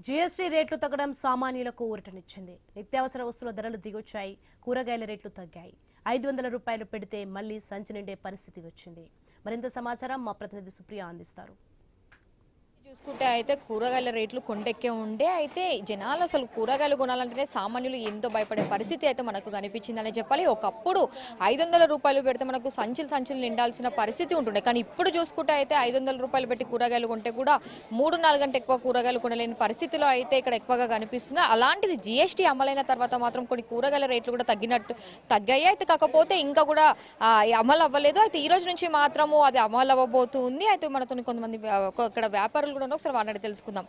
GST రేట్లు తగ్గడం సామాన్యులకు ఊరటనిచ్చింది. నిత్యావసర వస్తువుల ధరలు దిగొచ్చాయి. కూరగాయల రేట్లు తగ్గాయి. 500 రూపాయలు పెడితే మళ్లీ సంచి నిండే పరిస్థితి వచ్చింది. మరింత సమాచారం మా ప్రతినిధి సుప్రియ అందిస్తారు. చూసుకుంటే అయితే కూరగాయల రేట్లు కొండెక్కే ఉండే అయితే జనాలు అసలు కూరగాయలు కొనాలంటేనే సామాన్యులు ఎంతో భయపడే పరిస్థితి అయితే మనకు కనిపించిందని చెప్పాలి. ఒకప్పుడు 500 రూపాయలు పెడితే మనకు సంచులు నిండాల్సిన పరిస్థితి ఉంటుండే. కానీ ఇప్పుడు చూసుకుంటే అయితే 500 రూపాయలు పెట్టి కూరగాయలు కొంటే కూడా 3-4 గంటలు ఎక్కువ కూరగాయలు కొనలేని పరిస్థితిలో అయితే ఇక్కడ ఎక్కువగా కనిపిస్తుంది. అలాంటిది జీఎస్టీ అమలైన తర్వాత మాత్రం కొన్ని కూరగాయల రేట్లు కూడా తగ్గాయి. అయితే కాకపోతే ఇంకా కూడా అమలు అవ్వలేదు. అయితే ఈ రోజు నుంచి మాత్రము అది అమలు అవ్వబోతుంది. అయితే మనతో కొంతమంది ఇక్కడ వ్యాపారులు కూడా ఒకసారి వాడినట్టు తెలుసుకుందాం.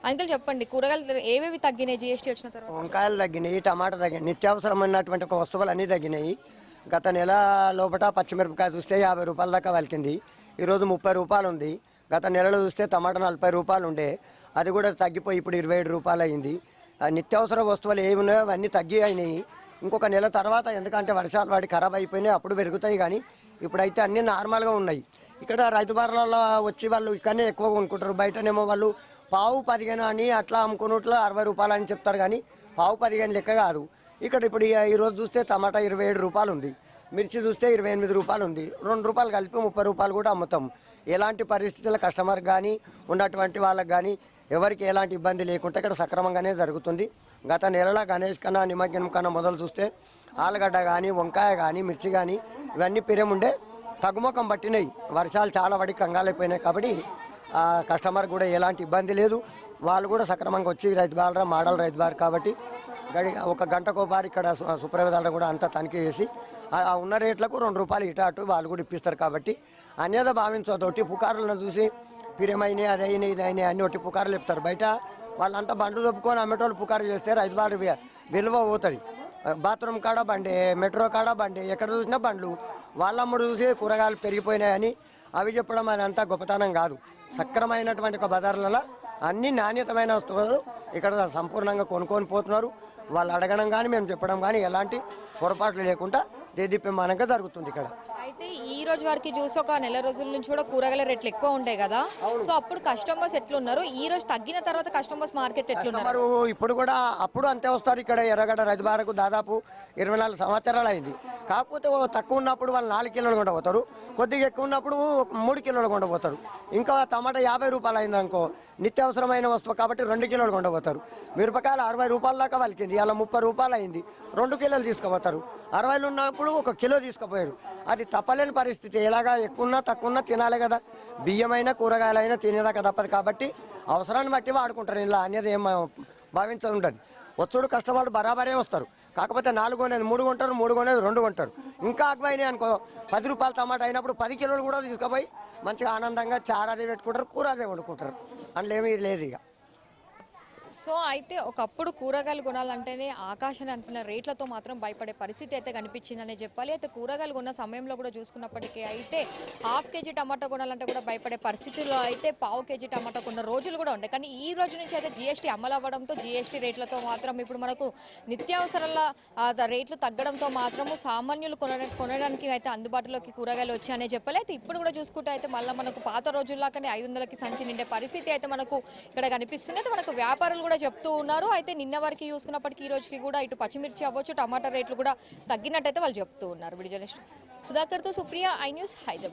అంకుల్ చెప్పండి, కూరగాయలు ఏవేవి తగ్గినాయి జీఎస్టీ వచ్చిన తర్వాత? వంకాయలు తగ్గినాయి, టమాటా తగ్గినాయి, నిత్యావసరమైనటువంటి ఒక వస్తువులు అన్నీ తగ్గినాయి. గత నెల లోపల పచ్చిమిరపకాయ చూస్తే 50 రూపాయల దాకా వలికింది. ఈరోజు 30 రూపాయలు ఉంది. గత నెలలో చూస్తే టమాటా 40 రూపాయలు ఉండే, అది కూడా తగ్గిపోయి ఇప్పుడు 27 రూపాయలు అయింది. నిత్యావసర వస్తువులు ఏమి ఉన్నాయో అవన్నీ తగ్గి అయినాయి. ఇంకొక నెల తర్వాత ఎందుకంటే వర్షాలు వాడి ఖరాబ్ అయిపోయినాయి, అప్పుడు పెరుగుతాయి. కానీ ఇప్పుడైతే అన్నీ నార్మల్గా ఉన్నాయి. ఇక్కడ రైతు బజార్లలో వచ్చి వాళ్ళు ఇక్కడనే ఎక్కువ కొనుక్కుంటారు. బయటనేమో వాళ్ళు పావు 15 అని అట్లా అమ్ముకున్నట్లు 60 రూపాయలు అని చెప్తారు. కానీ పావు 15 లెక్క కాదు. ఇక్కడ ఇప్పుడు ఈరోజు చూస్తే టమాటా 27 రూపాయలు ఉంది, మిర్చి చూస్తే 28 రూపాయలు ఉంది. 2 రూపాయలు కలిపి 30 రూపాయలు కూడా అమ్ముతాం. ఎలాంటి పరిస్థితుల్లో కస్టమర్ కానీ ఉన్నటువంటి వాళ్ళకి కానీ ఎవరికి ఎలాంటి ఇబ్బంది లేకుండా ఇక్కడ సక్రమంగానే జరుగుతుంది. గత నెలలో గణేష్ కన్నా నిమజ్జనం కన్నా మొదలు చూస్తే ఆలుగడ్డ కానీ వంకాయ కానీ మిర్చి కానీ ఇవన్నీ పిరేముండే తగ్గుముఖం పట్టినాయి. వర్షాలు చాలా పడి కంగాలైపోయినాయి. కాబట్టి కస్టమర్ కూడా ఎలాంటి ఇబ్బంది లేదు. వాళ్ళు కూడా సక్రమంగా వచ్చి రైతు బాలరా మోడల్ రైతు బార్ కాబట్టి ఒక గంటకోపారి ఇక్కడ సూపర్వైజర్లు కూడా అంతా తనిఖీ చేసి ఆ ఉన్న రేట్లకు 2 రూపాయలు ఇటు అటు వాళ్ళు కూడా ఇప్పిస్తారు. కాబట్టి అన్యత భావించతోటి పుకారులను చూసి పిరమైనాయి అదైనాయి ఇదైనాయి అన్ని ఒకటి పుకారులు చెప్తారు. బయట వాళ్ళంతా బండ్లు దొప్పుకొని అమ్మేటోళ్ళు పుకారు చేస్తే రైతు బార్ విలువ పోతుంది. బాత్రూమ్ కాడ బండి, మెట్రో కాడ బండి, ఎక్కడ చూసినా బండ్లు. వాళ్ళమ్మడు చూసి కూరగాయలు పెరిగిపోయినాయని అవి చెప్పడం అదంతా గొప్పతనం కాదు. సక్రమైనటువంటి ఒక బజార్లలో అన్ని నాణ్యతమైన వస్తువులు ఇక్కడ సంపూర్ణంగా కొనుక్కొని పోతున్నారు. వాళ్ళు అడగడం కానీ మేము చెప్పడం కానీ ఎలాంటి పొరపాట్లు లేకుండా దేదీప్యమానంగా జరుగుతుంది ఇక్కడ. అయితే ఈ రోజు వరకు చూసి ఒక నెల రోజుల నుంచి కూడా కూరగాయల రేట్లు ఎక్కువ ఉంటాయి కదా, సో అప్పుడు కస్టమర్స్ ఎట్లున్నారు? ఈ రోజు తగ్గిన తర్వాత కస్టమర్స్ మార్కెట్ ఎట్లున్నారు? ఇప్పుడు కూడా అప్పుడు అంతే వస్తారు. ఇక్కడ ఎర్రగడ్డ రైతు బారకు దాదాపు 24 సంవత్సరాలు అయింది. కాకపోతే తక్కువ ఉన్నప్పుడు వాళ్ళు 4 కిలోలు కొండపోతారు, కొద్దిగా ఎక్కువ ఉన్నప్పుడు 3 కిలోలు కొండపోతారు. ఇంకా టమాటా 50 రూపాయలు అయింది అనుకో, నిత్యావసరమైన వస్తువు కాబట్టి 2 కిలోలు కొండపోతారు. మిరపకాయలు 60 రూపాయల దాకా వలికింది, ఇలా 30 రూపాయలు అయింది, 2 కిలోలు తీసుకుపోతారు. 60 ఉన్నప్పుడు 1 కిలో తీసుకుపోయారు. అది తప్పలేని పరిస్థితి. ఎలాగా ఎక్కువన్నా తక్కువన్నా తినాలి కదా. బియ్యమైనా కూరగాయలైనా తినేదాకా తప్పదు. కాబట్టి అవసరాన్ని బట్టి వాడుకుంటారు. ఇలా అనేది ఏం భావించదు ఉండదు. వచ్చుడు కష్టపడి బరాబరే వస్తారు. కాకపోతే 4 కొనేది 3 కొంటారు, 3 కొనేది 2 కొంటారు. ఇంకా అగ్వైనాయి అనుకో 10 రూపాయల టమాటా అయినప్పుడు 10 కిలోలు కూడా తీసుకుపోయి మంచిగా ఆనందంగా చారు అదే పెట్టుకుంటారు, కూర అదే వండుకుంటారు. అందులో ఏమీ లేదు ఇక. సో అయితే ఒకప్పుడు కూరగాయలు కొనాలంటేనే ఆకాశాన్ని అంటున్న రేట్లతో మాత్రం భయపడే పరిస్థితి అయితే కనిపించిందనే చెప్పాలి. అయితే కూరగాయలు కొన్న సమయంలో కూడా చూసుకున్నప్పటికీ అయితే ½ కేజీ టమాటా కొనాలంటే కూడా భయపడే పరిస్థితుల్లో అయితే పావు కేజీ టమాటా కొన్న రోజులు కూడా ఉంటాయి. కానీ ఈ రోజు నుంచి అయితే జీఎస్టీ అమలు అవ్వడంతో జీఎస్టీ రేట్లతో మాత్రం ఇప్పుడు మనకు నిత్యావసరాల రేట్లు తగ్గడంతో మాత్రము సామాన్యులు కొనడానికి అయితే అందుబాటులోకి కూరగాయలు వచ్చాయనే చెప్పాలి. అయితే ఇప్పుడు కూడా చూసుకుంటే అయితే మళ్ళీ మనకు పాత రోజుల్లాగానే 500కి సంచి నిండే పరిస్థితి అయితే మనకు ఇక్కడ కనిపిస్తుంది. అయితే మనకు వ్యాపారులు కూడా చెప్తూ ఉన్నారు. అయితే నిన్న వరకు చూసుకున్నప్పటికీ ఈ రోజుకి కూడా ఇటు పచ్చిమిర్చి అవ్వచ్చు, టమాటా రేట్లు కూడా తగ్గినట్టయితే వాళ్ళు చెప్తూ ఉన్నారు. వీడియో జర్నలిస్ట్ సుధాకర్తో సుప్రియ, ఐ న్యూస్, హైదరాబాద్.